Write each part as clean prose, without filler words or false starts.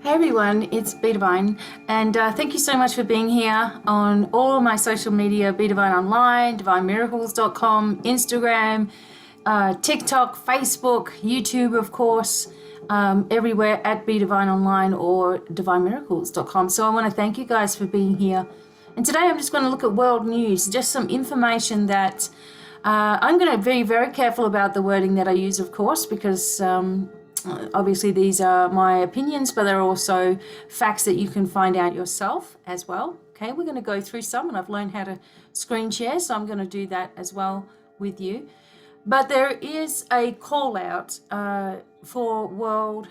Hey everyone, it's BDevine, and thank you so much for being here on all my social media, BDevine Online, DevineMiracles.com, Instagram, TikTok, Facebook, YouTube, of course, everywhere at BDevine Online or DevineMiracles.com. So I want to thank you guys for being here. And today I'm just going to look at world news, just some information that I'm going to be very careful about the wording that I use, of course, because obviously these are my opinions, but they're also facts that you can find out yourself as well. Okay, we're going to go through some, and I've learned how to screen share, so I'm going to do that as well with you. But there is a call out for world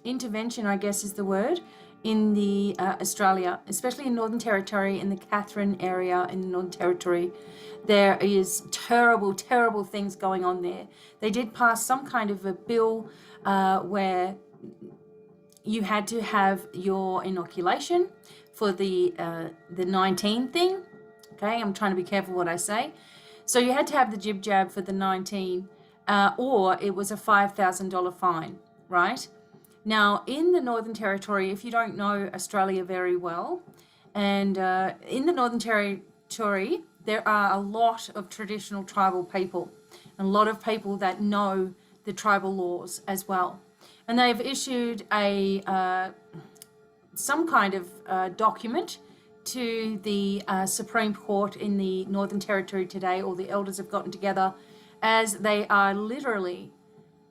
intervention, I guess is the word, in the Australia, especially in Northern Territory, in the Katherine area in the Northern Territory. There is terrible things going on there. They did pass some kind of a bill where you had to have your inoculation for the 19 thing. Okay, I'm trying to be careful what I say. So you had to have the jib jab for the 19, or it was a $5,000 fine, right? Now, in the Northern Territory, if you don't know Australia very well, and in the Northern Territory, there are a lot of traditional tribal people, and a lot of people that know the tribal laws as well. And they've issued some kind of document to the Supreme Court in the Northern Territory today. All the elders have gotten together as they are literally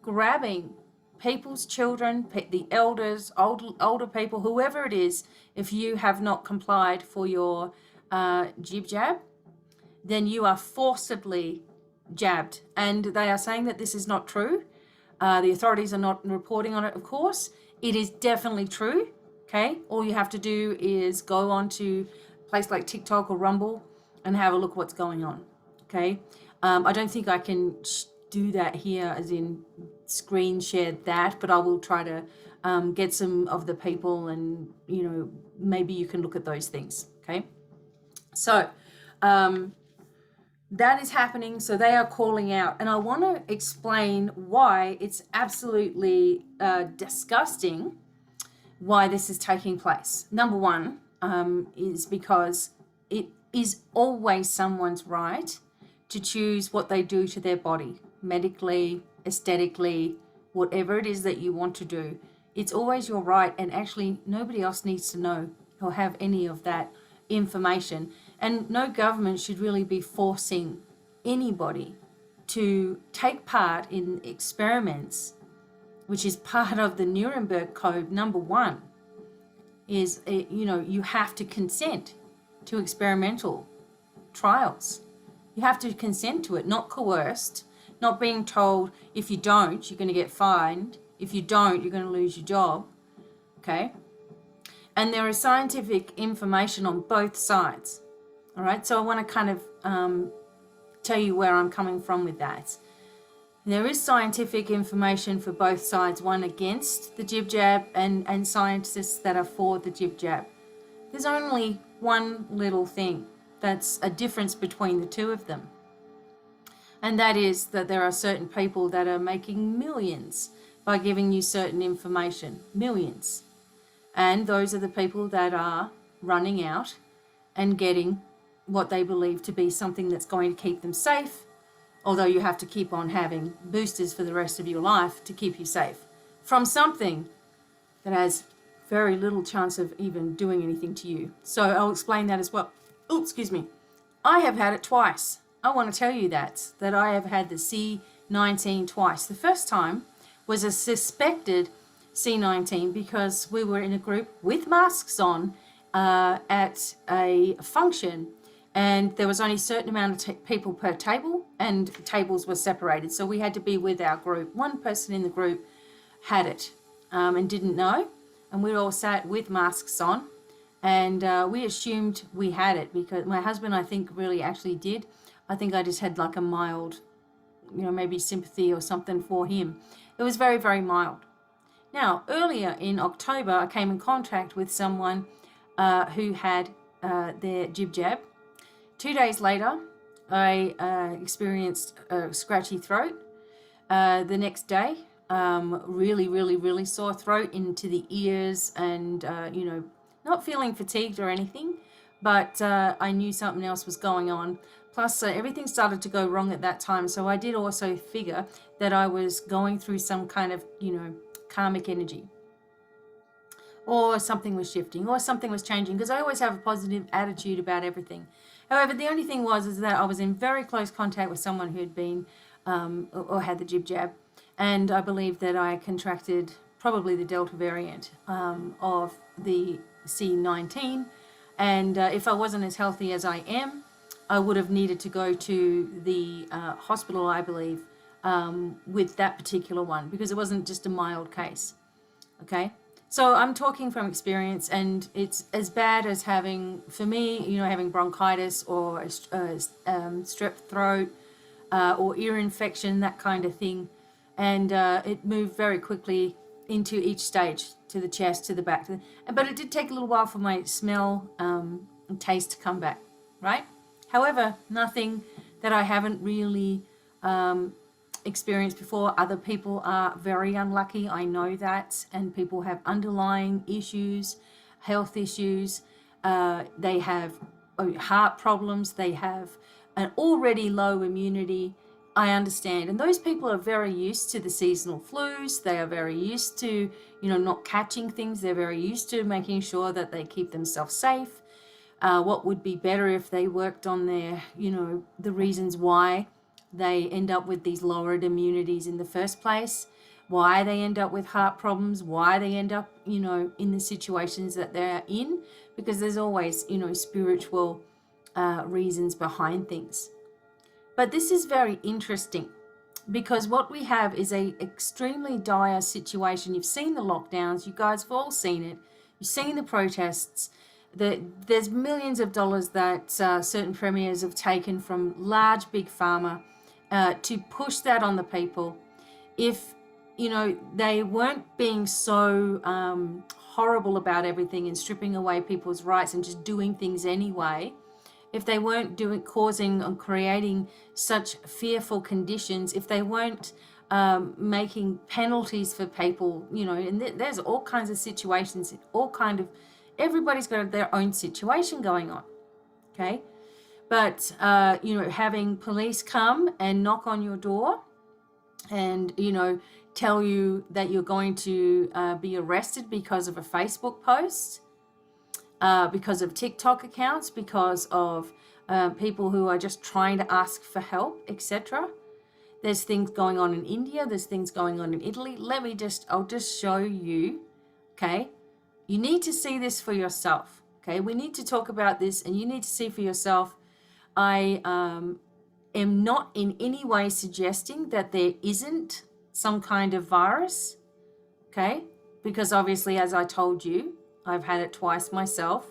grabbing people's children, the elders, older people, whoever it is. If you have not complied for your jib jab, then you are forcibly jabbed. And they are saying that this is not true. The authorities are not reporting on it, of course. It is definitely true. Okay, all you have to do is go on to a place like TikTok or Rumble and have a look what's going on. Okay, I don't think I can do that here, as in screen share that, but I will try to get some of the people, and maybe you can look at those things. Okay, so that is happening. So they are calling out, and I want to explain why it's absolutely disgusting why this is taking place. Number one is because it is always someone's right to choose what they do to their body, medically, aesthetically, whatever it is that you want to do. It's always your right, and actually nobody else needs to know or have any of that information. And no government should really be forcing anybody to take part in experiments, which is part of the Nuremberg Code. Number one is, you have to consent to experimental trials. You have to consent to it, not coerced, not being told, if you don't, you're going to get fined. If you don't, you're going to lose your job. Okay? And there is scientific information on both sides. All right? So I want to kind of tell you where I'm coming from with that. There is scientific information for both sides, one against the jib jab and scientists that are for the jib jab. There's only one little thing that's a difference between the two of them. And that is that there are certain people that are making millions by giving you certain information. Millions. And those are the people that are running out and getting what they believe to be something that's going to keep them safe, although you have to keep on having boosters for the rest of your life to keep you safe from something that has very little chance of even doing anything to you. So I'll explain that as well. Oh, excuse me. I have had it twice. I want to tell you that I have had the C19 twice. The first time was a suspected C19 because we were in a group with masks on at a function, and there was only a certain amount of people per table, and tables were separated. So we had to be with our group. One person in the group had it and didn't know, and we all sat with masks on, and we assumed we had it because my husband, I think, really actually did. I think I just had like a mild, maybe sympathy or something for him. It was very mild. Now, earlier in October, I came in contact with someone who had their jib jab. 2 days later, I experienced a scratchy throat. The next day, really, really, really sore throat into the ears, and, not feeling fatigued or anything, but I knew something else was going on. Plus, everything started to go wrong at that time. So I did also figure that I was going through some kind of, karmic energy, or something was shifting, or something was changing, because I always have a positive attitude about everything. However, the only thing is that I was in very close contact with someone who had been or had the jib jab, and I believe that I contracted probably the Delta variant of the C19, and if I wasn't as healthy as I am, I would have needed to go to the hospital, I believe, with that particular one, because it wasn't just a mild case. Okay, so I'm talking from experience, and it's as bad as having, for me, having bronchitis or strep throat or ear infection, that kind of thing. And it moved very quickly into each stage, to the chest, to the back. But it did take a little while for my smell and taste to come back, right? However, nothing that I haven't really experienced before. Other people are very unlucky, I know that, and people have underlying issues, health issues. They have heart problems, they have an already low immunity. I understand, and those people are very used to the seasonal flus. They are very used to not catching things. They're very used to making sure that they keep themselves safe. What would be better if they worked on their the reasons why they end up with these lowered immunities in the first place, why they end up with heart problems, why they end up, in the situations that they're in, because there's always, spiritual reasons behind things. But this is very interesting, because what we have is a extremely dire situation. You've seen the lockdowns, you guys have all seen it. You've seen the protests. There's millions of dollars that certain premiers have taken from large big pharma to push that on the people. If they weren't being so horrible about everything and stripping away people's rights and just doing things anyway, if they weren't causing and creating such fearful conditions, if they weren't making penalties for people, and there's all kinds of situations, everybody's got their own situation going on, okay? But, having police come and knock on your door and, tell you that you're going to be arrested because of a Facebook post, because of TikTok accounts, because of people who are just trying to ask for help, etc. There's things going on in India. There's things going on in Italy. I'll just show you, okay? You need to see this for yourself, okay? We need to talk about this, and you need to see for yourself. I am not in any way suggesting that there isn't some kind of virus, okay? Because obviously, as I told you, I've had it twice myself,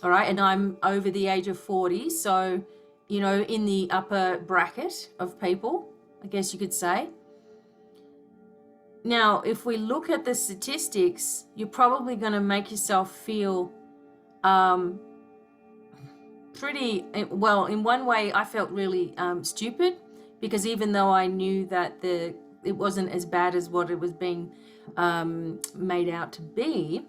all right? And I'm over the age of 40, so, in the upper bracket of people, I guess you could say. Now, if we look at the statistics, you're probably going to make yourself feel pretty, well, in one way, I felt really stupid, because even though I knew that it wasn't as bad as what it was being made out to be,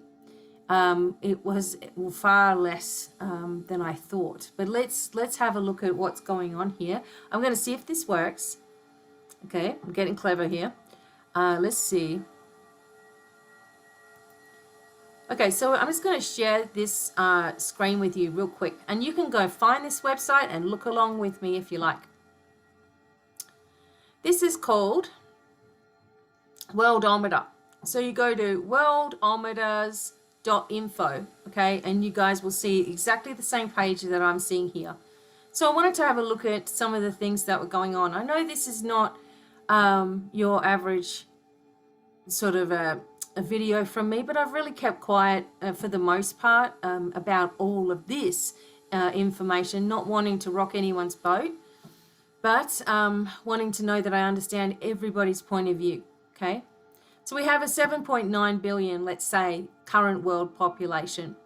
it was far less than I thought. But let's have a look at what's going on here. I'm going to see if this works. Okay, I'm getting clever here. Let's see. Okay, so I'm just going to share this screen with you real quick, and you can go find this website and look along with me if you like. This is called Worldometer. So you go to worldometers.info, okay, and you guys will see exactly the same page that I'm seeing here. So I wanted to have a look at some of the things that were going on. I know this is not your average sort of a video from me, but I've really kept quiet for the most part about all of this information, not wanting to rock anyone's boat, but wanting to know that I understand everybody's point of view, okay? So we have a 7.9 billion, let's say, current world population.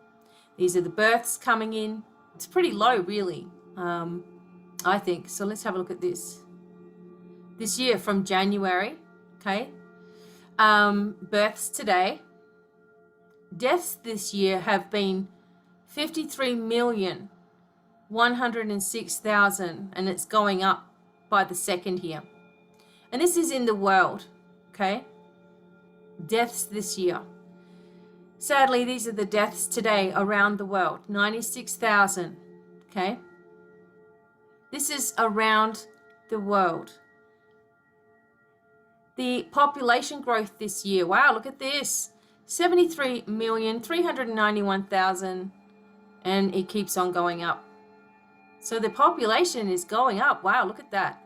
These are the births coming in. It's pretty low, really, I think. So let's have a look at this. This year from January, okay? Births today. Deaths this year have been 53,106,000, and it's going up by the second here. And this is in the world, okay? Deaths this year. Sadly, these are the deaths today around the world. 96,000, okay? This is around the world. The population growth this year, wow, look at this. 73,391,000, and it keeps on going up. So the population is going up. Wow, look at that.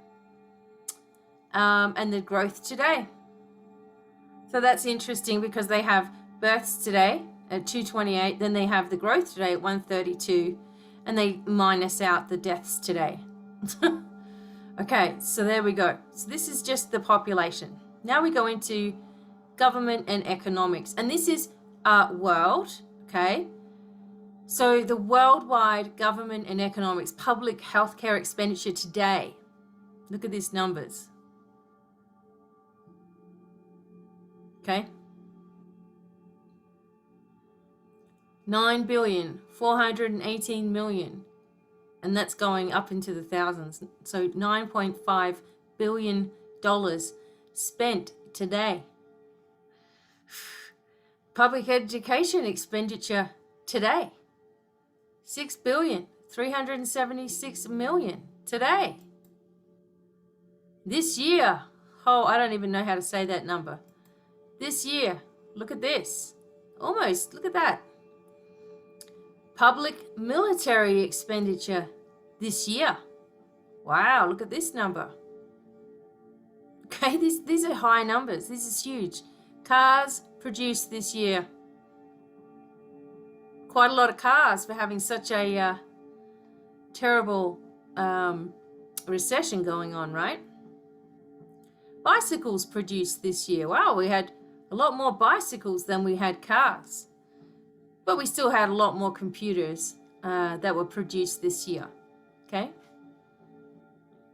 And the growth today. So that's interesting because they have births today at 228, then they have the growth today at 132, and they minus out the deaths today. Okay, so there we go. So this is just the population. Now we go into government and economics, and this is world, okay? So the worldwide government and economics, public healthcare expenditure today. Look at these numbers. Okay. 9,418,000,000, and that's going up into the thousands. So $9.5 billion spent today. Public education expenditure today. 6,376,000,000 today. This year, oh, I don't even know how to say that number. This year, look at this. Almost, look at that. Public military expenditure this year. Wow, look at this number. Okay, these are high numbers. This is huge. Cars produced this year. Quite a lot of cars for having such a terrible recession going on, right? Bicycles produced this year. Wow, we had a lot more bicycles than we had cars. But we still had a lot more computers that were produced this year. Okay?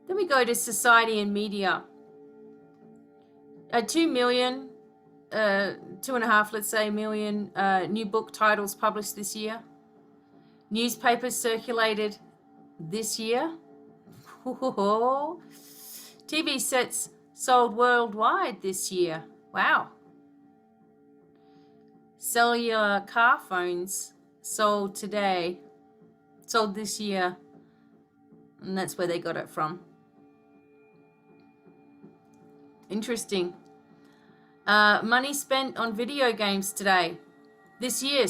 Then we go to society and media. 2 million, 2.5, let's say, million new book titles published this year. Newspapers circulated this year. TV sets sold worldwide this year. Wow. Cellular car phones sold this year, and that's where they got it from. Interesting. Money spent on video games this year,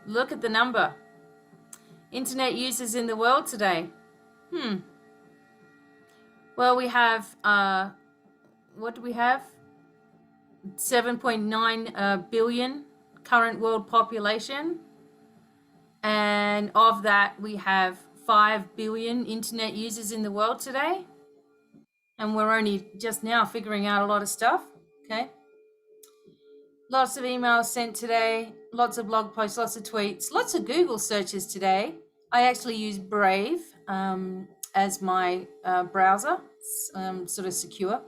look at the number. Internet users in the world today. Well, we have, what do we have? 7.9 billion current world population, and of that we have 5 billion internet users in the world today, and we're only just now figuring out a lot of stuff. Okay, lots of emails sent today, lots of blog posts, lots of tweets, lots of Google searches today. I actually use Brave as my browser. It's sort of secure.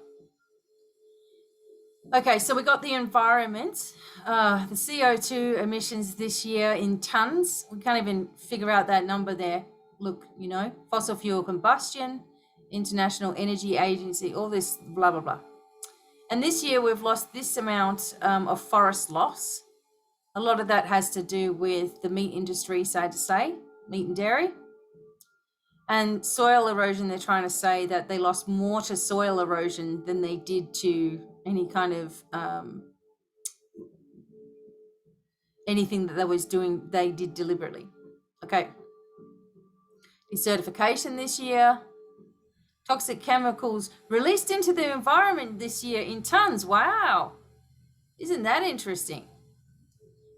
Okay, so we got the environment, the CO2 emissions this year in tons. We can't even figure out that number there. Look, fossil fuel combustion, International Energy Agency, all this blah, blah, blah. And this year we've lost this amount of forest loss. A lot of that has to do with the meat industry, sad to say, meat and dairy. And soil erosion, they're trying to say that they lost more to soil erosion than they did to any kind of anything that they was doing, they did deliberately. Okay. Decertification this year. Toxic chemicals released into the environment this year in tons. Wow. Isn't that interesting?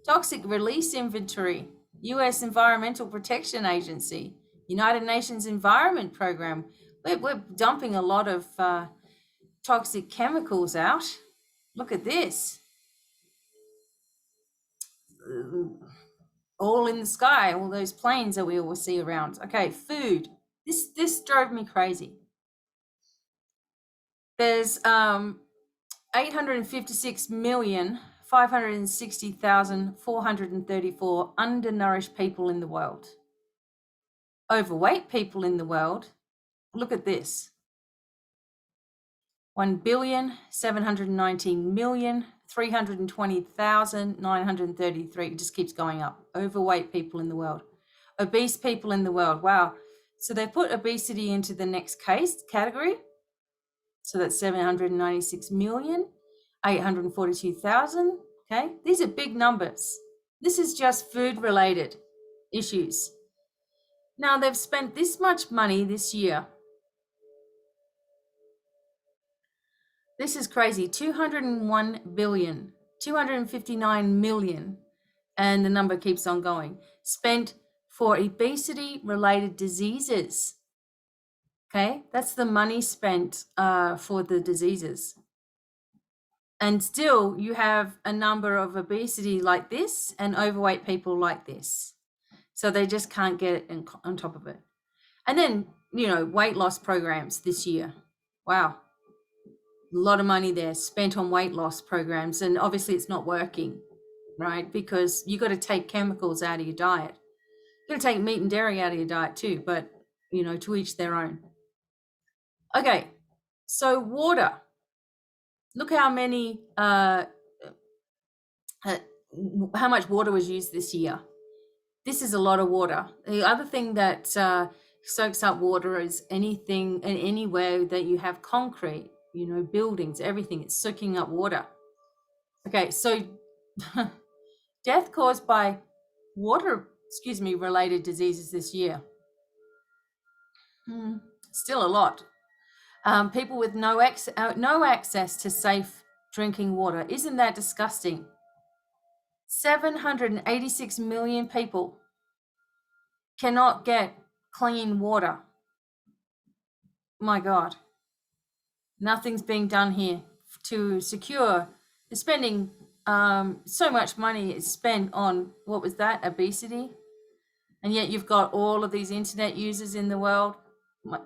Toxic release inventory. U.S. Environmental Protection Agency. United Nations Environment Program. We're dumping a lot of toxic chemicals out. Look at this. All in the sky, all those planes that we always see around. Okay, food. This drove me crazy. There's 856,560,434 undernourished people in the world. Overweight people in the world, look at this. 1,719,320,933. It just keeps going up. Overweight people in the world. Obese people in the world. Wow. So they put obesity into the next case category. So that's 796,842,000. Okay. These are big numbers. This is just food related issues. Now they've spent this much money this year. This is crazy. 201 billion, 259 million, and the number keeps on going, spent for obesity-related diseases. Okay, that's the money spent for the diseases. And still, you have a number of obesity like this and overweight people like this. So they just can't get it on top of it. And then, weight loss programs this year. Wow. A lot of money there spent on weight loss programs, and obviously it's not working, right? Because you got to take chemicals out of your diet. You got to take meat and dairy out of your diet too, but to each their own. Okay, so water. Look how many, how much water was used this year. This is a lot of water. The other thing that soaks up water is anything and anywhere that you have concrete. Buildings, everything, it's soaking up water. Okay, so death caused by related diseases this year. Still a lot. People with no access to safe drinking water. Isn't that disgusting? 786 million people cannot get clean water. My God. Nothing's being done here to secure. They're spending so much money is spent on, what was that, obesity? And yet you've got all of these internet users in the world.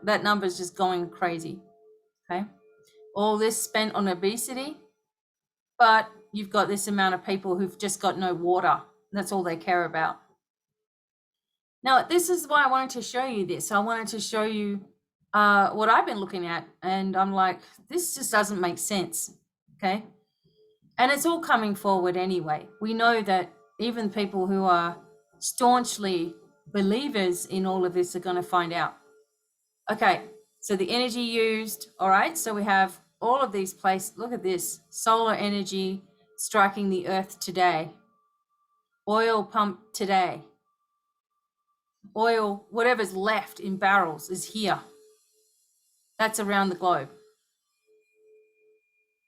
That number is just going crazy, okay? All this spent on obesity, but you've got this amount of people who've just got no water. That's all they care about. Now, this is why I wanted to show you this. I wanted to show you what I've been looking at, and I'm like, this just doesn't make sense, okay? And it's all coming forward anyway. We know that even people who are staunchly believers in all of this are going to find out. Okay, so the energy used, all right, so we have all of these places. Look at this, solar energy striking the earth today, oil pumped today, oil, whatever's left in barrels is here. That's around the globe.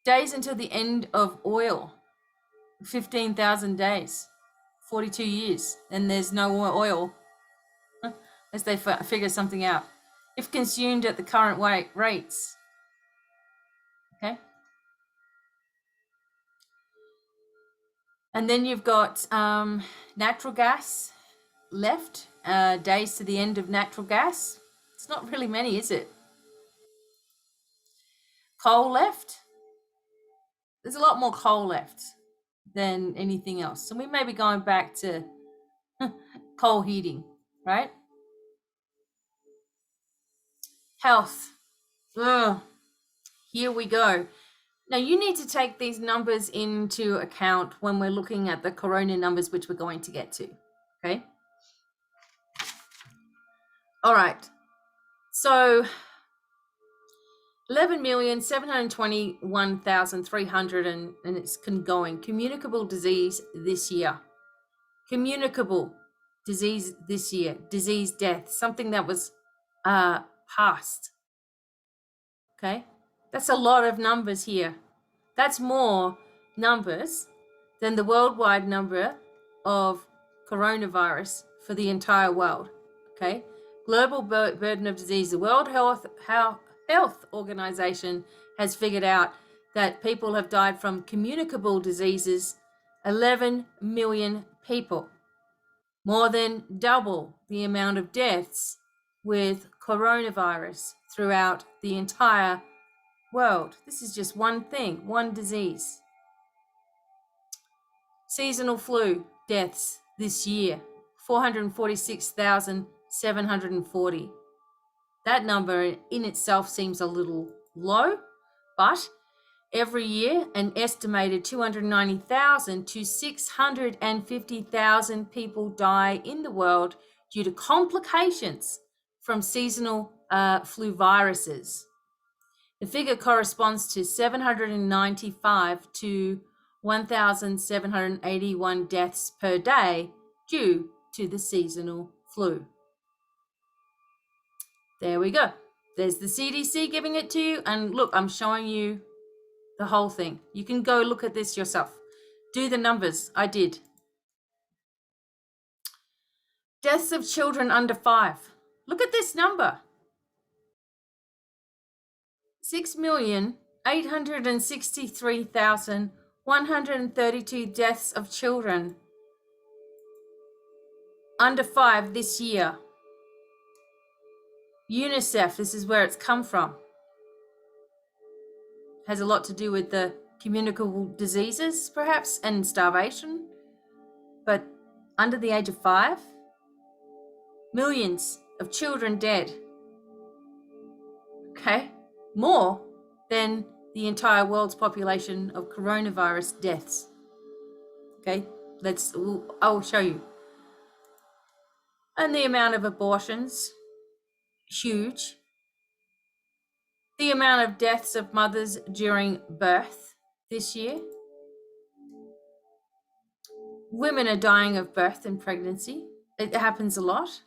Days until the end of oil, 15,000 days, 42 years, and there's no more oil, as they figure something out, if consumed at the current rates. Okay. And then you've got natural gas left, days to the end of natural gas. It's not really many, is it? Coal left. There's a lot more coal left than anything else. So we may be going back to coal heating, right? Health. Ugh. Here we go. Now you need to take these numbers into account when we're looking at the corona numbers, which we're going to get to, okay? All right. So 11,721,300 and it's going. Communicable disease this year. Communicable disease this year. Disease death. Something that was past. Okay? That's a lot of numbers here. That's more numbers than the worldwide number of coronavirus for the entire world. Okay? Global burden of disease. The World Health Organization has figured out that people have died from communicable diseases, 11 million people. More than double the amount of deaths with coronavirus throughout the entire world. This is just one thing, one disease. Seasonal flu deaths this year, 446,740. That number in itself seems a little low, but every year an estimated 290,000 to 650,000 people die in the world due to complications from seasonal flu viruses. The figure corresponds to 795 to 1,781 deaths per day due to the seasonal flu. There we go. There's the CDC giving it to you. And look, I'm showing you the whole thing. You can go look at this yourself. Do the numbers. I did. Deaths of children under 5. Look at this number. 6,863,132 deaths of children under 5 this year. UNICEF, this is where it's come from. Has a lot to do with the communicable diseases, perhaps, and starvation. But under the age of 5, millions of children dead. Okay? More than the entire world's population of coronavirus deaths. Okay? I'll show you. And the amount of abortions, huge. The amount of deaths of mothers during birth this year. Women are dying of birth and pregnancy. It happens a lot.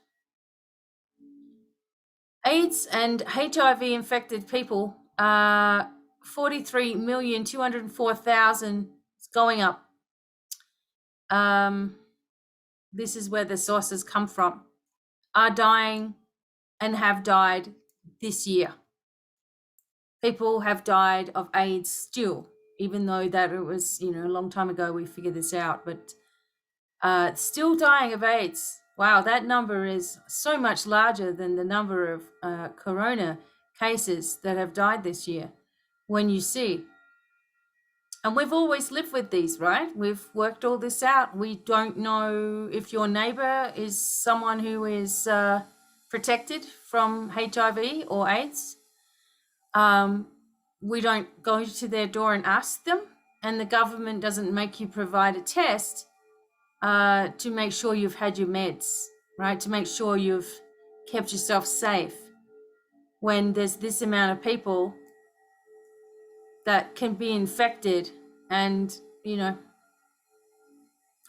AIDS and HIV infected people, 43,204,000. It's going up. This is where the sources come from. Are dying and have died this year. People have died of AIDS still, even though that it was, a long time ago we figured this out, but still dying of AIDS. Wow, that number is so much larger than the number of corona cases that have died this year. When you see, and we've always lived with these, right? We've worked all this out. We don't know if your neighbor is someone who is protected from HIV or AIDS. We don't go to their door and ask them, and the government doesn't make you provide a test to make sure you've had your meds, right? To make sure you've kept yourself safe when there's this amount of people that can be infected and,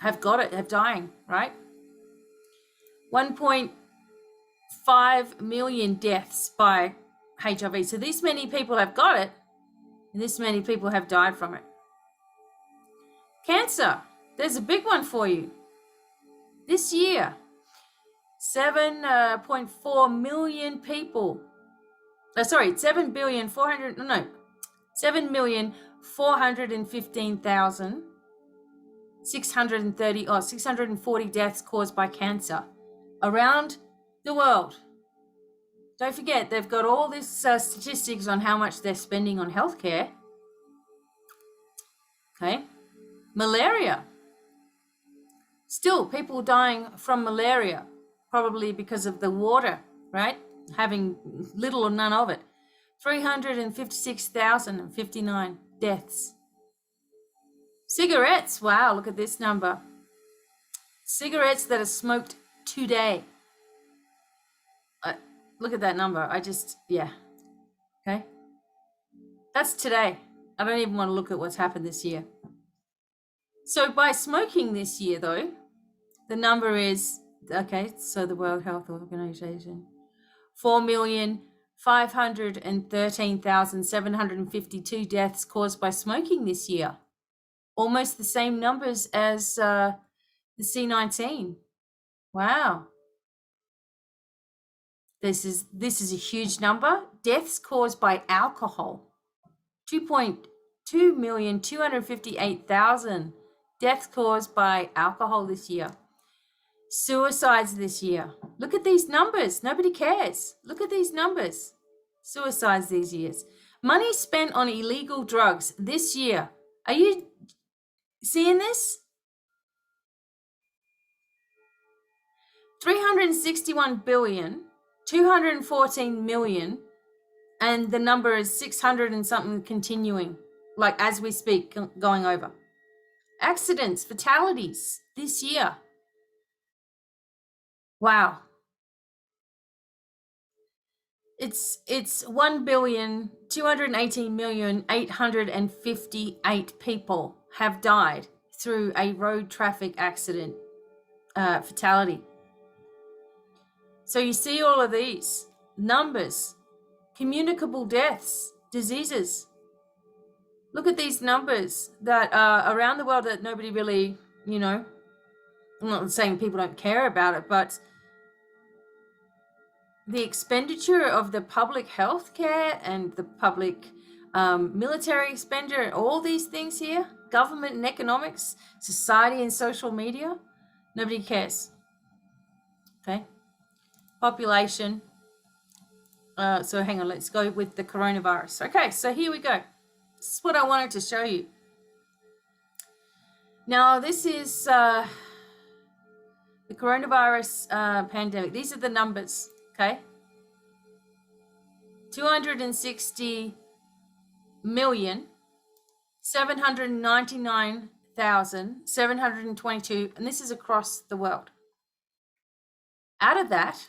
have got it, have dying, right? 1.5 million deaths by HIV. So this many people have got it, and this many people have died from it. Cancer, there's a big one for you. This year, 7.4 million people. 640 deaths caused by cancer around the world. Don't forget, they've got all this statistics on how much they're spending on healthcare. Okay. Malaria. Still, people dying from malaria, probably because of the water, right? Having little or none of it. 356,059 deaths. Cigarettes. Wow, look at this number. Cigarettes that are smoked today. Look at that number. Okay. That's today. I don't even want to look at what's happened this year. So by smoking this year, though, the number is, okay, so the World Health Organization, 4,513,752 deaths caused by smoking this year. Almost the same numbers as the C19. Wow. This is a huge number. Deaths caused by alcohol. 2,258,000 deaths caused by alcohol this year. Suicides this year. Look at these numbers. Nobody cares. Look at these numbers. Suicides these years. Money spent on illegal drugs this year. Are you seeing this? 361 billion, 214 million, and the number is 600 and something continuing, like as we speak, going over. Accidents, fatalities this year. Wow. It's 1,218,858 people have died through a road traffic accident fatality. So you see all of these numbers, communicable deaths, diseases. Look at these numbers that are around the world that nobody really, I'm not saying people don't care about it, but the expenditure of the public health care and the public military expenditure, all these things here, government and economics, society and social media, nobody cares. Okay. Population. So hang on, let's go with the coronavirus. Okay, so here we go. This is what I wanted to show you. Now, this is the coronavirus pandemic. These are the numbers, okay? 260,799,722, and this is across the world. Out of that,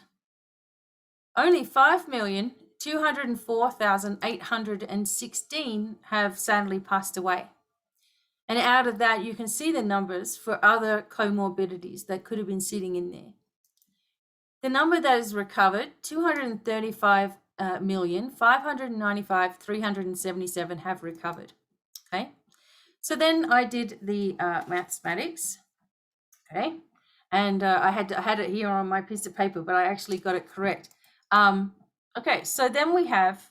only 5,204,816 have sadly passed away. And out of that, you can see the numbers for other comorbidities that could have been sitting in there. The number that is recovered, 235,595,377 have recovered. Okay. So then I did the mathematics. Okay. And I had it here on my piece of paper, but I actually got it correct. Okay. So then we have,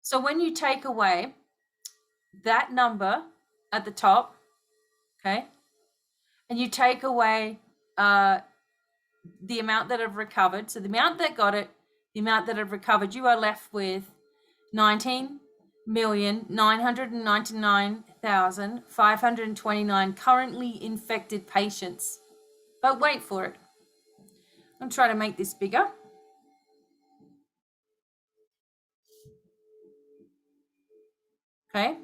so when you take away that number at the top, okay, and you take away the amount that have recovered, so the amount that got it, the amount that have recovered, you are left with 19,999,529 currently infected patients. But wait for it. I'm trying to make this bigger. Okay.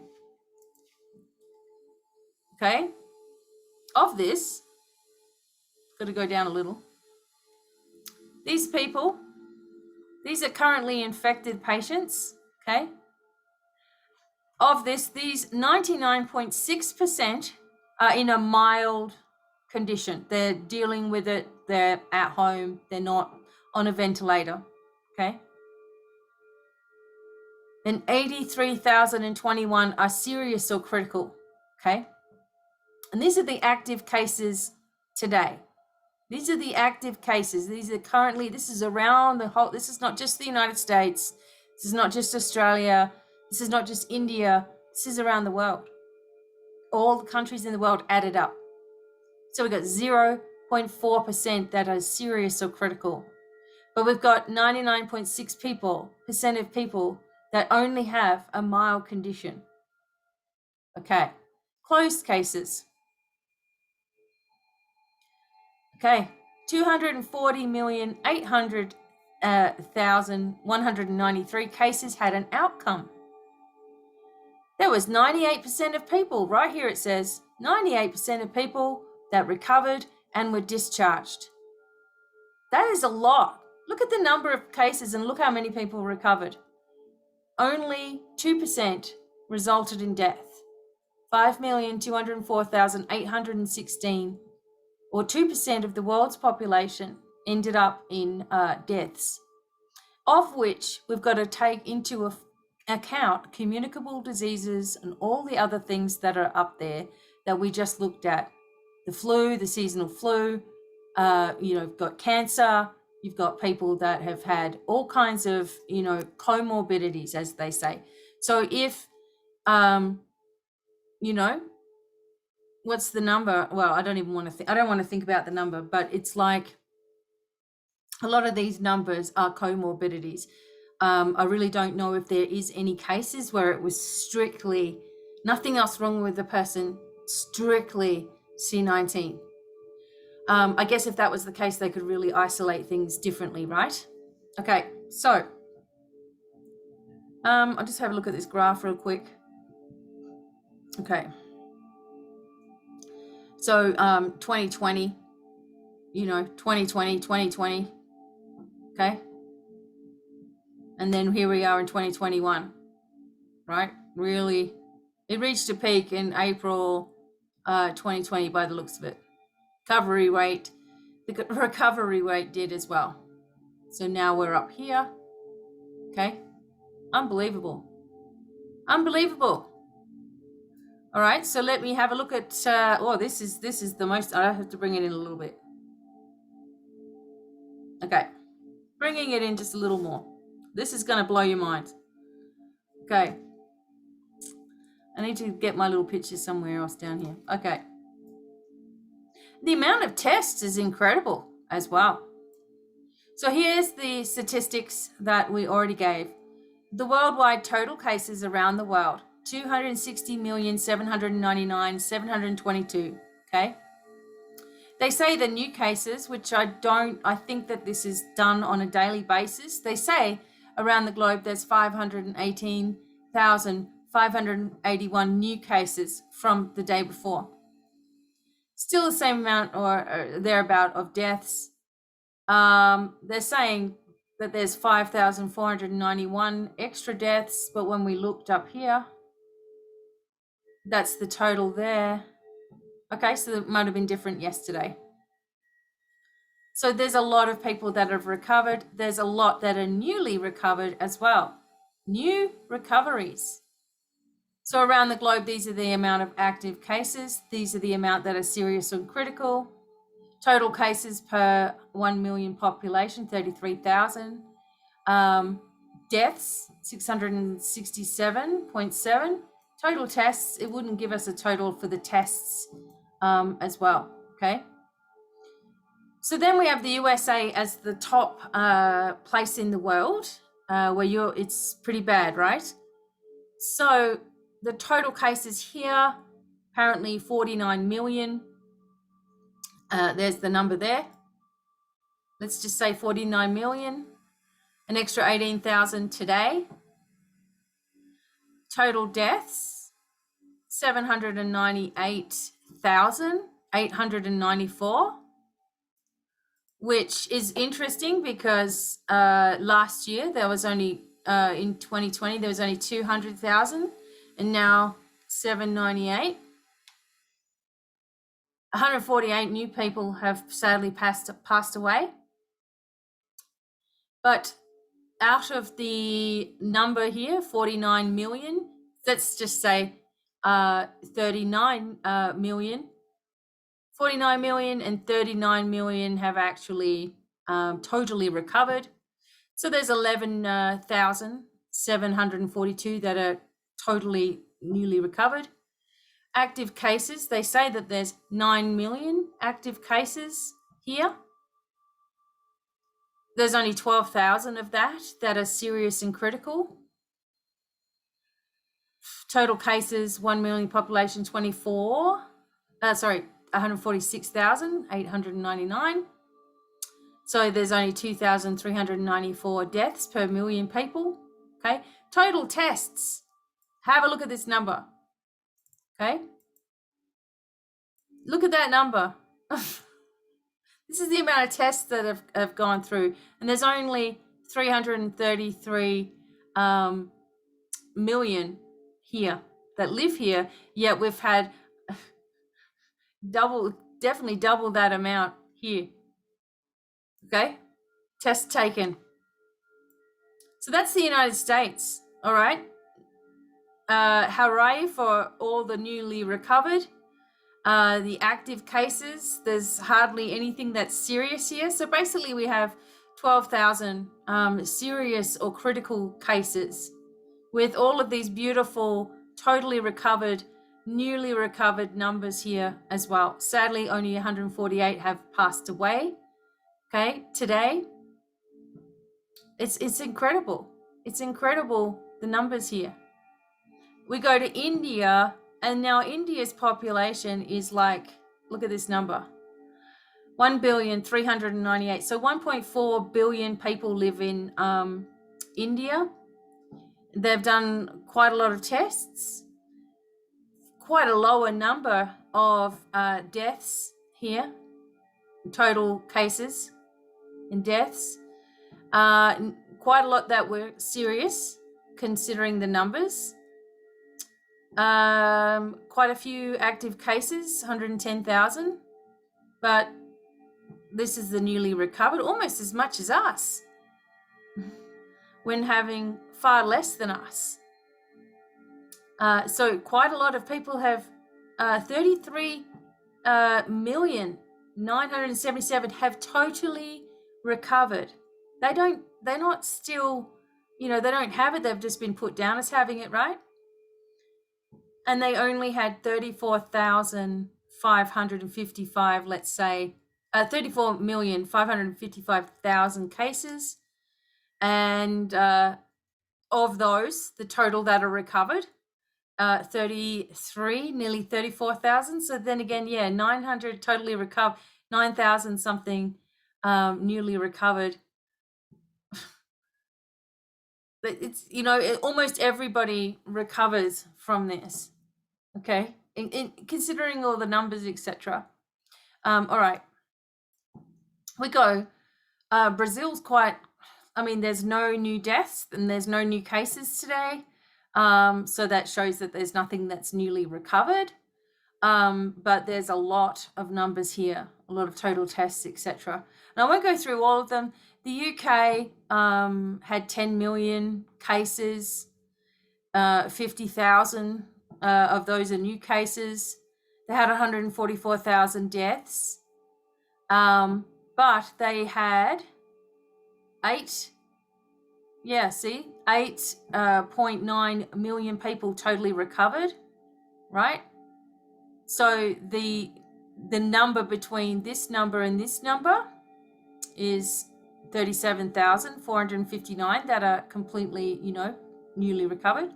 Okay. Of this, got to go down a little. These people, these are currently infected patients, okay? Of this, these 99.6% are in a mild condition. They're dealing with it, they're at home, they're not on a ventilator, okay? And 83,021 are serious or critical, okay? And these are the active cases today. These are the active cases. These are currently, this is around the whole, this is not just the United States. This is not just Australia. This is not just India. This is around the world. All the countries in the world added up. So we've got 0.4% that are serious or critical. But we've got 99.6% of people that only have a mild condition. Okay. Closed cases. Okay, 240,800,193 cases had an outcome. There was 98% of people, right here it says, 98% of people that recovered and were discharged. That is a lot. Look at the number of cases and look how many people recovered. Only 2% resulted in death. 5,204,816. Or 2% of the world's population ended up in deaths, of which we've got to take into account communicable diseases and all the other things that are up there that we just looked at. The flu, the seasonal flu, you've got cancer, you've got people that have had all kinds of, comorbidities, as they say. So if, what's the number? Well, I don't even want to think. I don't want to think about the number, but it's like a lot of these numbers are comorbidities. I really don't know if there is any cases where it was strictly nothing else wrong with the person, strictly C19. I guess if that was the case, they could really isolate things differently, right? Okay, so I'll just have a look at this graph real quick. Okay, so 2020, 2020, okay, and then here we are in 2021, right? Really, it reached a peak in April 2020 by the looks of it. The recovery rate did as well. So now we're up here. Okay, unbelievable. All right, so let me have a look at. This is the most. I have to bring it in a little bit. Okay, bringing it in just a little more. This is going to blow your mind. Okay, I need to get my little picture somewhere else down here. Okay, the amount of tests is incredible as well. So here's the statistics that we already gave. The worldwide total cases around the world, 260,799,722, okay? They say the new cases, which I think that this is done on a daily basis. They say around the globe there's 518,581 new cases from the day before. Still the same amount or thereabout of deaths. They're saying that there's 5,491 extra deaths, but when we looked up here, that's the total there. Okay, so it might have been different yesterday. So there's a lot of people that have recovered. There's a lot that are newly recovered as well. New recoveries. So around the globe, these are the amount of active cases. These are the amount that are serious and critical. Total cases per 1 million population, 33,000. Deaths, 667.7. Total tests, it wouldn't give us a total for the tests as well, okay? So then we have the USA as the top place in the world where it's pretty bad, right? So the total cases here, apparently 49 million. There's the number there. Let's just say 49 million. An extra 18,000 today. Total deaths, 798,894, which is interesting because last year there was only, in 2020, there was only 200,000 and now 798. 148 new people have sadly passed away. But out of the number here, 49 million, let's just say 39 million. 49 million and 39 million have actually totally recovered. So there's 11,742 that are totally newly recovered. Active cases, they say that there's 9 million active cases here. There's only 12,000 of that are serious and critical. Total cases, 1 million population, 146,899. So there's only 2,394 deaths per million people, okay? Total tests, have a look at this number, okay? Look at that number. This is the amount of tests that have gone through, and there's only 333 million here that live here, yet we've had definitely double that amount here. Okay, tests taken. So that's the United States. All right. Hooray for all the newly recovered. The active cases, there's hardly anything that's serious here. So basically we have 12,000 serious or critical cases with all of these beautiful, totally recovered, newly recovered numbers here as well. Sadly, only 148 have passed away, okay, today. It's incredible. It's incredible, the numbers here. We go to India, and now India's population is like, look at this number, 1,398,000,000. So 1.4 billion people live in India. They've done quite a lot of tests, quite a lower number of deaths here, total cases and deaths. Quite a lot that were serious, considering the numbers. Quite a few active cases, 110,000, but this is the newly recovered, almost as much as us, when having far less than us. So quite a lot of people have 33,977,000 have totally recovered. They're not still, they don't have it. They've just been put down as having it, right? And they only had 34,555, let's say, 34,555,000 cases. And of those, the total that are recovered, 33, nearly 34,000. So then again, 900 totally recovered, 9,000 something newly recovered. It's, almost everybody recovers from this. Okay, in considering all the numbers, etc. All right, we go. Brazil's quite. There's no new deaths and there's no new cases today. So that shows that there's nothing that's newly recovered. But there's a lot of numbers here, a lot of total tests, etc. And I won't go through all of them. The UK had 10 million cases, 50,000 of those are new cases. They had 144,000 deaths, but they had 8.9 million people totally recovered, right? So the number between this number and this number is 37,459 that are completely, newly recovered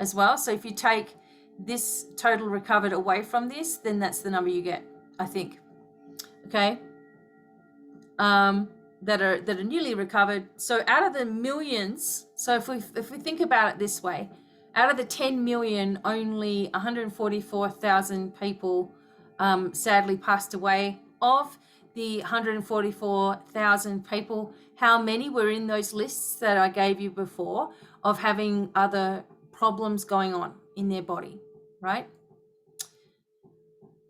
as well. So if you take this total recovered away from this, then that's the number you get, I think. Okay. That are newly recovered. So out of the millions, so if we think about it this way, out of the 10 million, only 144,000 people sadly passed away. Of the 144,000 people, how many were in those lists that I gave you before of having other problems going on in their body, right?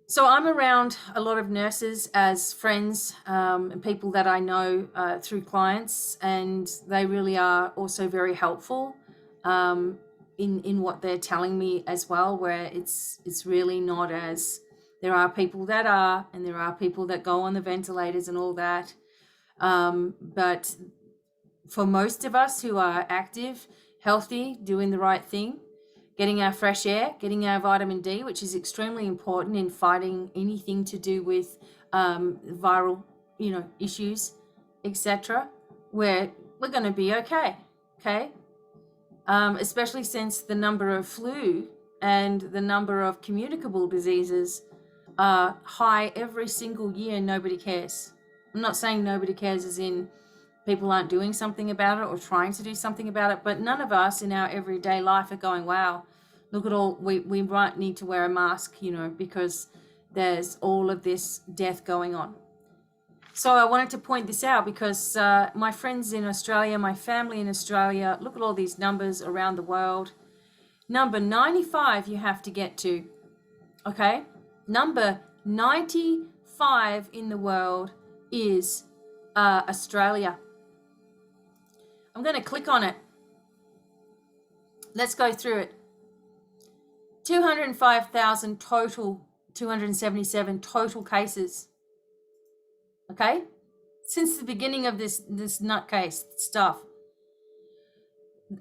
So I'm around a lot of nurses as friends and people that I know through clients, and they really are also very helpful in what they're telling me as well, where it's really not as, there are people that are, and there are people that go on the ventilators and all that. But for most of us who are active, healthy, doing the right thing, getting our fresh air, getting our vitamin D, which is extremely important in fighting anything to do with viral, issues, etc., we're going to be okay. Especially since the number of flu and the number of communicable diseases are high every single year, and nobody cares. I'm not saying nobody cares as in people aren't doing something about it or trying to do something about it, but none of us in our everyday life are going, wow, look at all, we might need to wear a mask, because there's all of this death going on. So I wanted to point this out because my friends in Australia, my family in Australia, look at all these numbers around the world. Number 95 you have to get to, okay? Number 95 in the world is Australia. I'm going to click on it. Let's go through it. 205,000 total, 277 total cases. Okay? Since the beginning of this nutcase stuff.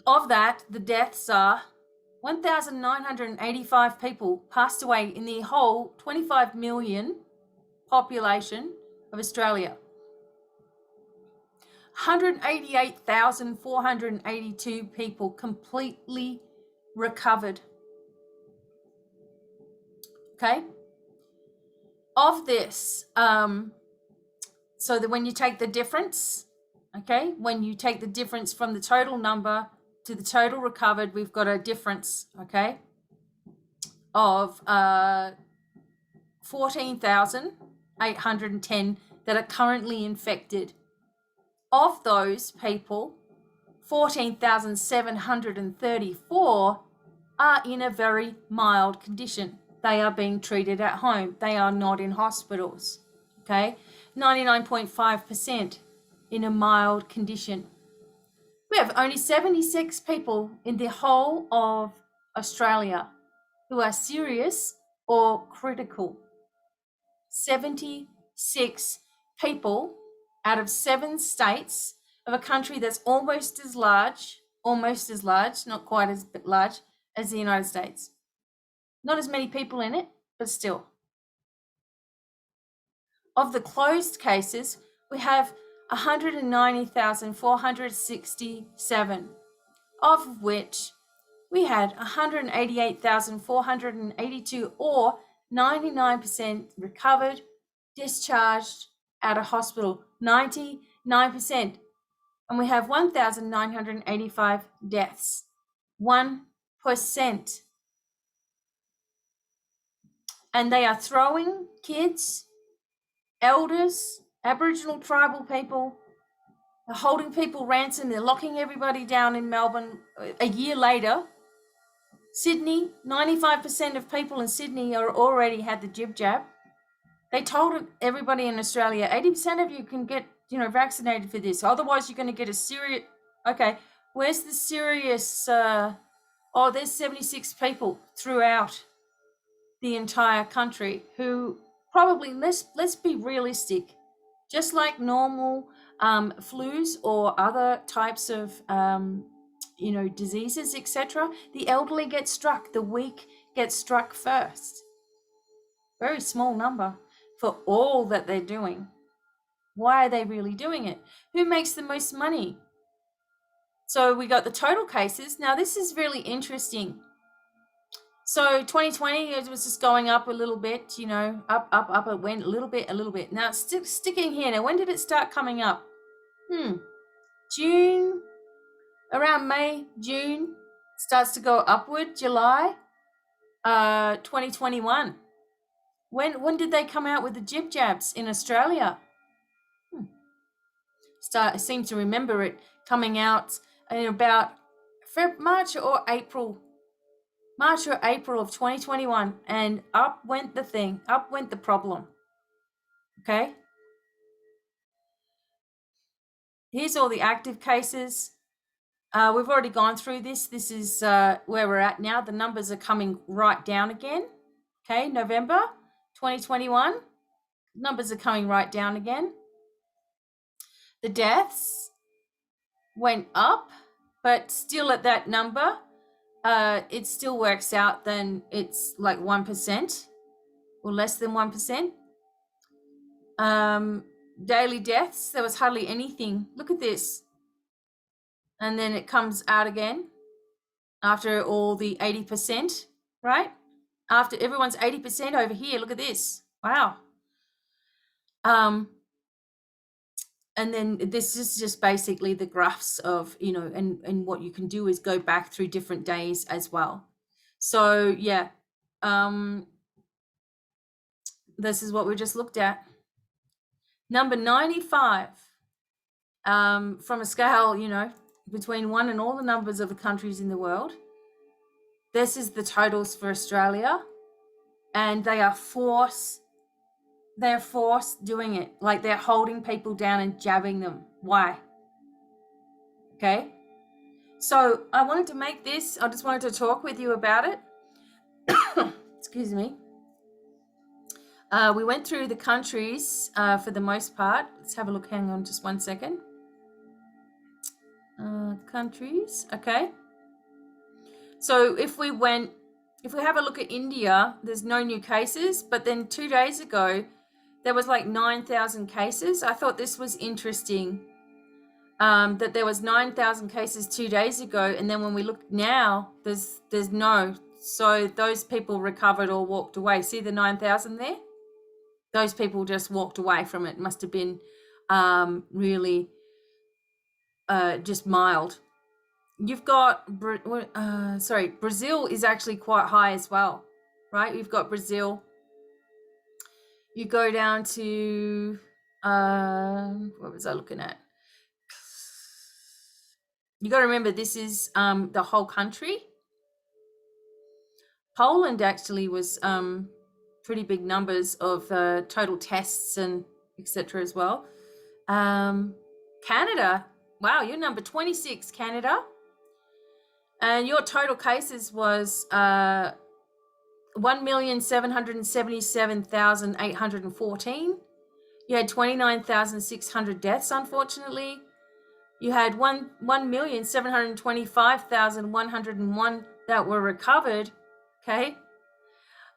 Of that, the deaths are 1,985 people passed away in the whole 25 million population of Australia. 188,482 people completely recovered. Okay. Of this, so that when you take the difference, okay, when you take the difference from the total number to the total recovered, we've got a difference, okay, of 14,810 that are currently infected. Of those people, 14,734 are in a very mild condition. They are being treated at home. They are not in hospitals, okay? 99.5% in a mild condition. We have only 76 people in the whole of Australia who are serious or critical. 76 people out of 7 states of a country that's almost as large, not quite as large as the United States. Not as many people in it, but still. Of the closed cases, we have 190,467, of which we had 188,482, or 99% recovered, discharged out of hospital, 99%. And we have 1,985 deaths, 1%. And they are throwing kids, elders, Aboriginal tribal people, they're holding people ransom, they're locking everybody down in Melbourne. A year later, Sydney, 95% of people in Sydney are already had the jib jab. They told everybody in Australia, 80% of you can get, vaccinated for this. Otherwise, you're going to get a serious. Okay, where's the serious? There's 76 people throughout the entire country who probably, let's be realistic, just like normal flus or other types of diseases, etc., the elderly get struck, the weak get struck first. Very small number for all that they're doing. Why are they really doing it? Who makes the most money? So we got the total cases. Now this is really interesting. So 2020, it was just going up a little bit, up, it went a little bit. Now it's still sticking here. Now when did it start coming up? June, around May, June, starts to go upward, July, 2021. When did they come out with the jib jabs in Australia? I seem to remember it coming out in about March or April of 2021, and up went the thing, up went the problem. Okay. Here's all the active cases. We've already gone through this. This is where we're at now. The numbers are coming right down again. Okay, November 2021, numbers are coming right down again. The deaths went up, but still at that number, it still works out, then it's like 1% or less than 1%. Daily deaths, there was hardly anything. Look at this. And then it comes out again after all the 80%, right? After everyone's 80% over here, look at this. Wow. And then this is just basically the graphs of, and what you can do is go back through different days as well. So yeah, this is what we just looked at. Number 95, from a scale, between 1 and all the numbers of the countries in the world. This is the totals for Australia, and they're forced doing it. Like they're holding people down and jabbing them. Why? Okay. So I wanted to make this, I just wanted to talk with you about it. Excuse me. We went through the countries for the most part. Let's have a look. Hang on just one second. Countries. Okay. So if we have a look at India, there's no new cases, but then 2 days ago, there was like 9,000 cases. I thought this was interesting. that there was 9,000 cases 2 days ago, and then when we look now, there's no. So those people recovered or walked away. See the 9,000 there? Those people just walked away from it. Must have been really just mild. You've got Brazil is actually quite high as well, right? You've got Brazil. You go down to what was I looking at? You got to remember, this is the whole country. Poland actually was pretty big numbers of total tests and etc. as well. Canada, wow, you're number 26, Canada. And your total cases was 1,777,814. You had 29,600 deaths, unfortunately. You had 1,725,101 that were recovered. Okay.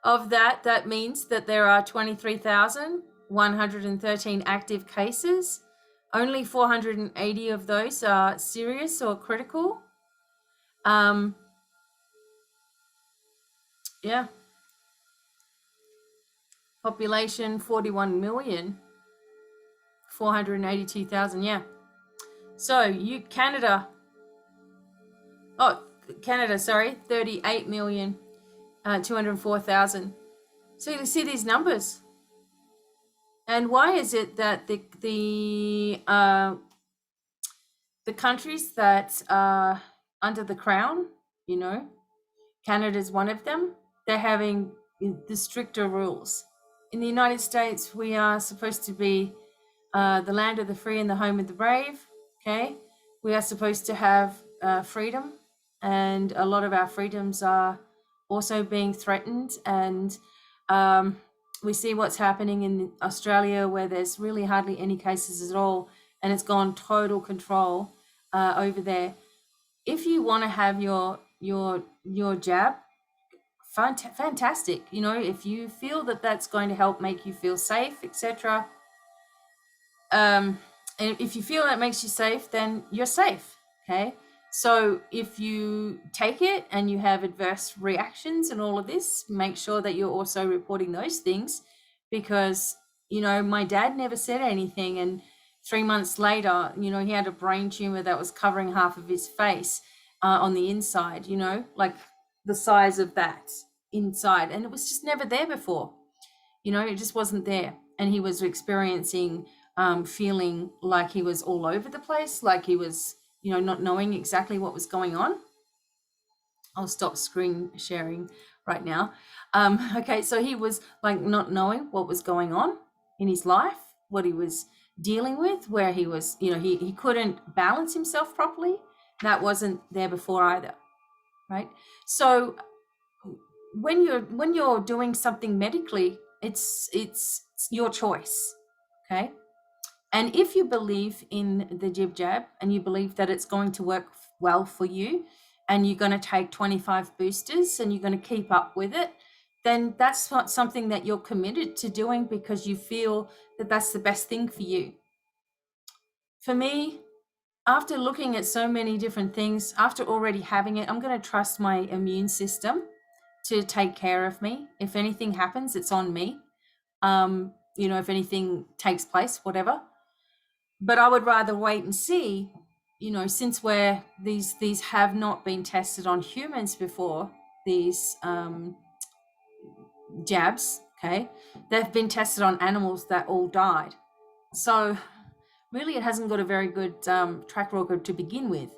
Of that means that there are 23,113 active cases. Only 480 of those are serious or critical. Yeah. Population 41,482,000. Yeah. So Canada, 38,204,000. So you see these numbers. And why is it that the countries that are under the crown, Canada's one of them, they're having the stricter rules. In the United States, we are supposed to be the land of the free and the home of the brave. Okay, we are supposed to have freedom, and a lot of our freedoms are also being threatened. And we see what's happening in Australia, where there's really hardly any cases at all, and it's gone total control over there. If you want to have your jab, fantastic. If you feel that that's going to help make you feel safe, etc. And if you feel that makes you safe, then you're safe. Okay. So if you take it and you have adverse reactions and all of this, make sure that you're also reporting those things, because, my dad never said anything. And 3 months later, he had a brain tumor that was covering half of his face on the inside, like the size of that inside. And it was just never there before. It just wasn't there. And he was experiencing feeling like he was all over the place, like he was, not knowing exactly what was going on. I'll stop screen sharing right now. Okay, so he was like not knowing what was going on in his life, what he was dealing with, where he was, he couldn't balance himself properly. That wasn't there before either, right? So when you're doing something medically, it's your choice, okay? And if you believe in the jib jab and you believe that it's going to work well for you, and you're going to take 25 boosters and you're going to keep up with it, then that's not something that you're committed to doing because you feel that that's the best thing for you. For me, after looking at so many different things, after already having it, I'm going to trust my immune system to take care of me. If anything happens, it's on me. If anything takes place, whatever. But I would rather wait and see, since these have not been tested on humans before, these jabs, okay, they've been tested on animals that all died. So really it hasn't got a very good track record to begin with.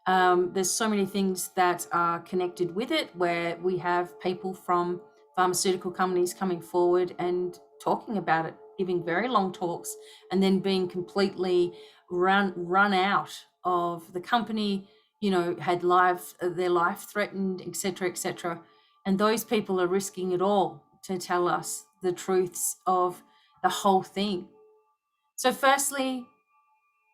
There's so many things that are connected with it, where we have people from pharmaceutical companies coming forward and talking about it, giving very long talks, and then being completely run out of the company, had their life threatened, etc., etc. And those people are risking it all to tell us the truths of the whole thing. So firstly,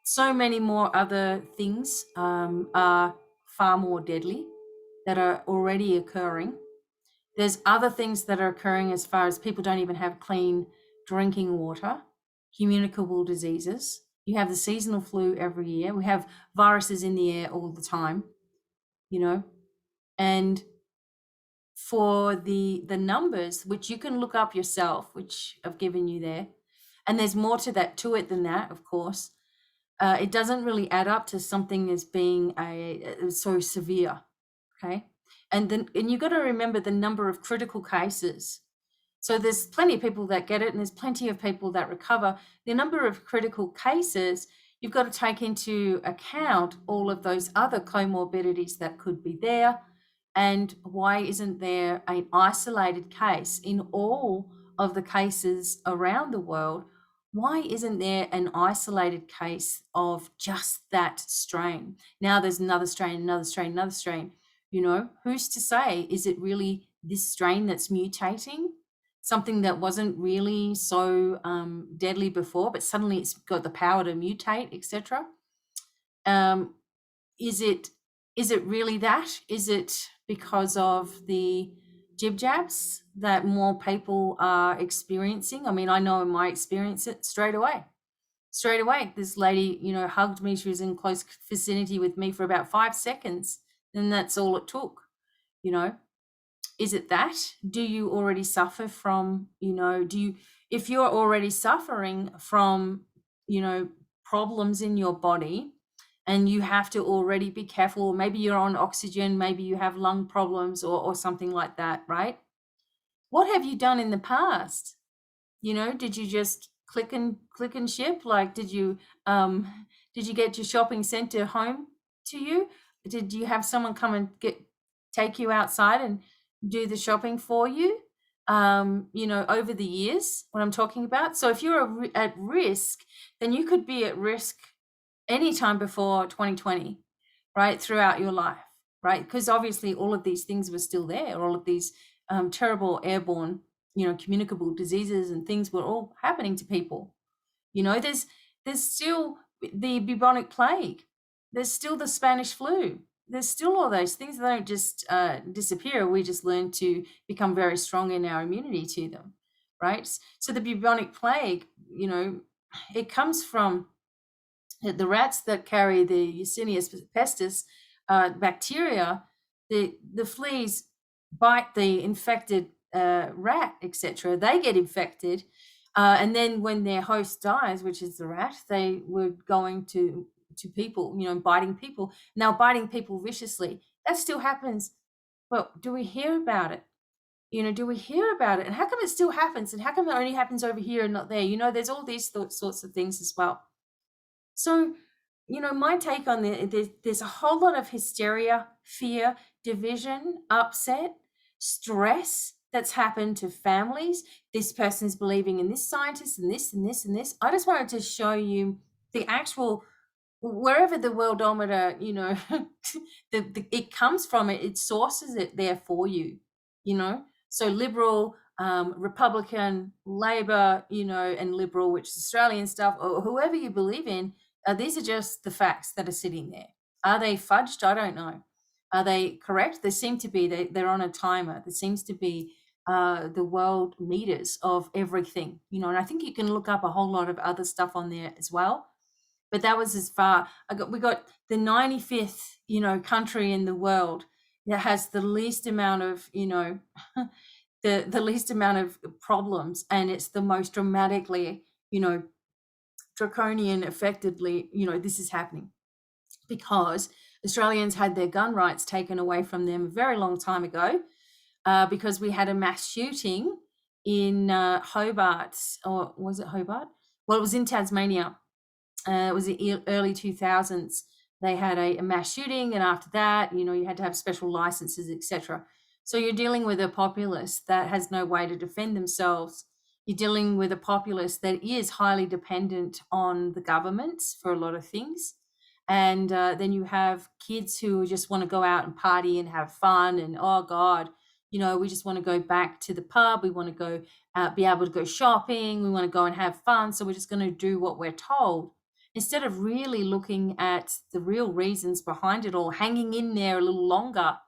so many more other things are far more deadly that are already occurring. There's other things that are occurring as far as people don't even have clean drinking water, communicable diseases, You have the seasonal flu every year. We have viruses in the air all the time, you know, and for the numbers, which you can look up yourself, which I've given you there, and there's more to it than that, of course. It doesn't really add up to something as being so severe, okay? And you've got to remember the number of critical cases. So there's plenty of people that get it, and there's plenty of people that recover. The number of critical cases, you've got to take into account all of those other comorbidities that could be there. And why isn't there an isolated case in all of the cases around the world? Why isn't there an isolated case of just that strain? Now there's another strain, another strain, another strain. Who's to say, is it really this strain that's mutating? Something that wasn't really so deadly before, but suddenly it's got the power to mutate, etc. Is it really that? Is it because of the jib jabs that more people are experiencing? I mean, I know in my experience it straight away. This lady, hugged me. She was in close vicinity with me for about 5 seconds, and that's all it took. Is it that? Do you already suffer from, if you're already suffering from, problems in your body, and you have to already be careful, maybe you're on oxygen, maybe you have lung problems or something like that, right? What have you done in the past? Did you just click and ship? Like, did you get your shopping center home to you? Did you have someone come and take you outside and do the shopping for you? Over the years, what I'm talking about. So if you're at risk, then you could be at risk anytime before 2020, right? Throughout your life, right? Because obviously all of these things were still there. All of these terrible airborne, communicable diseases and things were all happening to people. There's still the bubonic plague. There's still the Spanish flu. There's still all those things that don't just disappear. We just learn to become very strong in our immunity to them, right? So the bubonic plague, it comes from the rats that carry the Yersinia pestis bacteria. The fleas bite the infected rat, etc. They get infected, and then when their host dies, which is the rat, they were going to people, biting people. Now biting people viciously. That still happens, but do we hear about it? Do we hear about it? And how come it still happens? And how come it only happens over here and not there? There's all these sorts of things as well. So, my take on there's a whole lot of hysteria, fear, division, upset, stress that's happened to families. This person's believing in this scientist and this and this and this. I just wanted to show you the actual, wherever the worldometer, it comes from, it sources it there for you, So liberal, Republican, Labor, and liberal, which is Australian stuff, or whoever you believe in, these are just the facts that are sitting there. Are they fudged? I don't know. Are they correct? They seem to be. They're on a timer. There seems to be the world meters of everything, and I think you can look up a whole lot of other stuff on there as well. But that was as far. We got the 95th, country in the world that has the least amount of, the least amount of problems, and it's the most dramatically, draconian affectedly, this is happening because Australians had their gun rights taken away from them a very long time ago, because we had a mass shooting in Hobart, or was it Hobart? Well, it was in Tasmania. It was the early 2000s. They had a mass shooting, and after that, you had to have special licenses, etc. So you're dealing with a populace that has no way to defend themselves. You're dealing with a populace that is highly dependent on the governments for a lot of things. And then you have kids who just want to go out and party and have fun, and oh God, we just want to go back to the pub. We want to go be able to go shopping. We want to go and have fun. So we're just going to do what we're told, instead of really looking at the real reasons behind it all, hanging in there a little longer.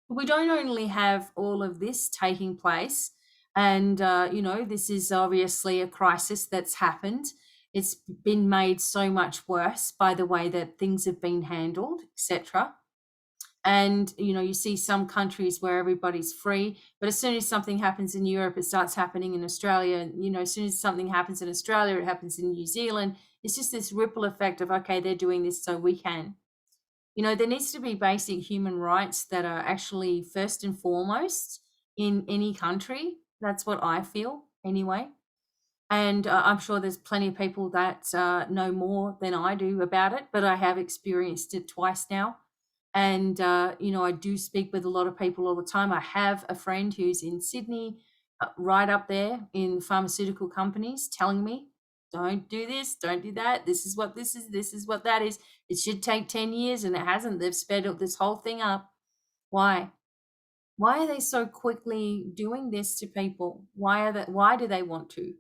We don't only have all of this taking place, and this is obviously a crisis that's happened, It's been made so much worse by the way that things have been handled, etc. And you see some countries where everybody's free, but as soon as something happens in Europe, it starts happening in Australia. And as soon as something happens in Australia, it happens in New Zealand. It's just this ripple effect of, okay, they're doing this, so we can. There needs to be basic human rights that are actually first and foremost in any country. That's what I feel anyway. And I'm sure there's plenty of people that know more than I do about it, but I have experienced it twice now. And, I do speak with a lot of people all the time. I have a friend who's in Sydney, right up there in pharmaceutical companies, telling me, don't do this, don't do that. This is what this is what that is. It should take 10 years and it hasn't. They've sped up this whole thing up. Why? Why are they so quickly doing this to people? Why do they want to?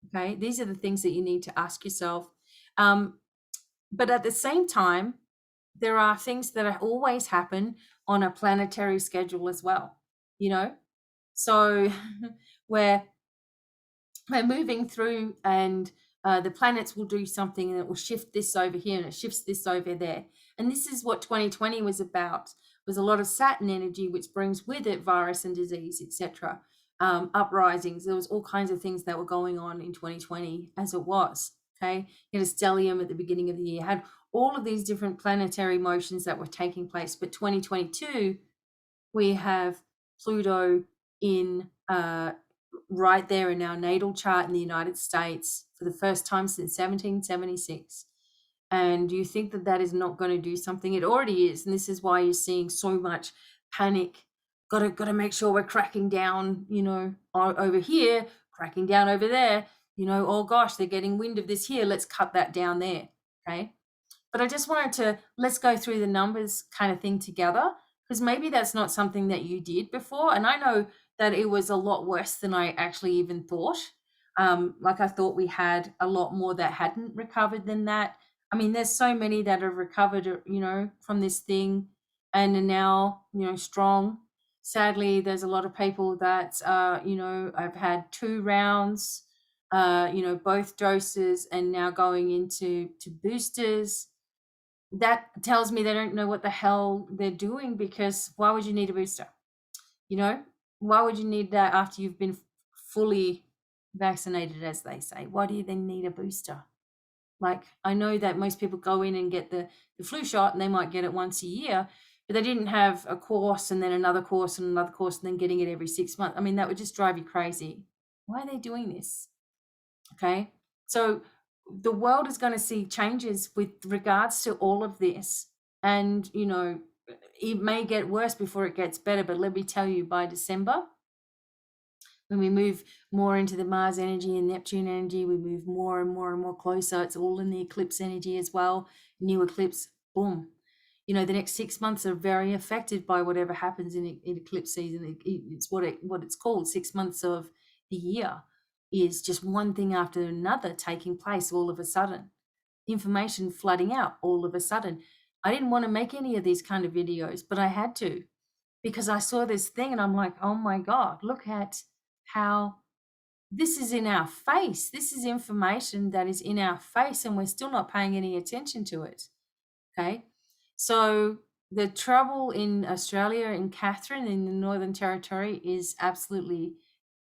Okay, these are the things that you need to ask yourself. But at the same time, there are things that always happen on a planetary schedule as well, so we're moving through, and the planets will do something, and it will shift this over here and it shifts this over there. And this is what 2020 was about, was a lot of Saturn energy, which brings with it virus and disease, etc. Uprisings. There was all kinds of things that were going on in 2020 as it was. Okay, you had a stellium at the beginning of the year, had all of these different planetary motions that were taking place. But 2022, we have Pluto in right there in our natal chart in the United States for the first time since 1776. And you think that that is not going to do something? It already is. And this is why you're seeing so much panic. Got to make sure we're cracking down, over here, cracking down over there. Oh gosh, they're getting wind of this here. Let's cut that down there. Okay. But I just wanted to, let's go through the numbers kind of thing together, because maybe that's not something that you did before. And I know that it was a lot worse than I actually even thought. Like I thought we had a lot more that hadn't recovered than that. I mean, there's so many that have recovered, from this thing and are now, strong. Sadly, there's a lot of people that, I've had 2 rounds, both doses, and now going into boosters. That tells me they don't know what the hell they're doing, because why would you need a booster? Why would you need that after you've been fully vaccinated, as they say? Why do you then need a booster? Like, I know that most people go in and get the flu shot, and they might get it once a year, but they didn't have a course and then another course and another course and then getting it every 6 months. I mean, that would just drive you crazy. Why are they doing this? Okay. So the world is going to see changes with regards to all of this. And, it may get worse before it gets better. But let me tell you, by December, when we move more into the Mars energy and Neptune energy, we move more and more and more closer. It's all in the eclipse energy as well. New eclipse, boom. The next 6 months are very affected by whatever happens in eclipse season. It's what it's called. 6 months of the year is just one thing after another taking place all of a sudden. Information flooding out all of a sudden. I didn't want to make any of these kind of videos, but I had to, because I saw this thing and I'm like, oh my God, look at how this is in our face. This is information that is in our face, and we're still not paying any attention to it. Okay. So the trouble in Australia, in Catherine, in the Northern Territory, is absolutely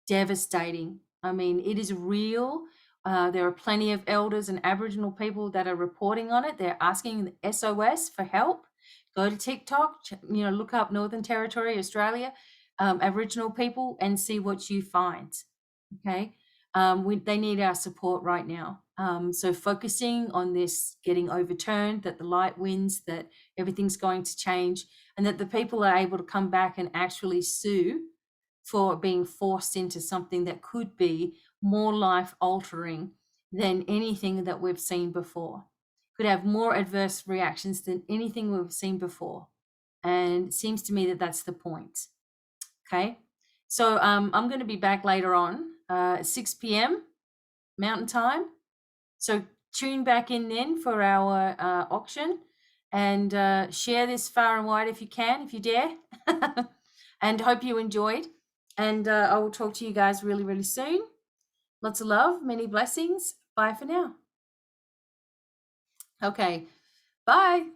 devastating. I mean, it is real. There are plenty of elders and Aboriginal people that are reporting on it. They're asking the SOS for help. Go to TikTok, look up Northern Territory, Australia, Aboriginal people, and see what you find. Okay. They need our support right now. So focusing on this getting overturned, that the light wins, that everything's going to change, and that the people are able to come back and actually sue for being forced into something that could be more life altering than anything that we've seen before. Could have more adverse reactions than anything we've seen before. And it seems to me that that's the point. Okay. So I'm going to be back later on, 6 p.m. Mountain Time. So tune back in then for our auction, and share this far and wide if you can, if you dare. And hope you enjoyed. And I will talk to you guys really, really soon. Lots of love, many blessings. Bye for now. Okay, bye.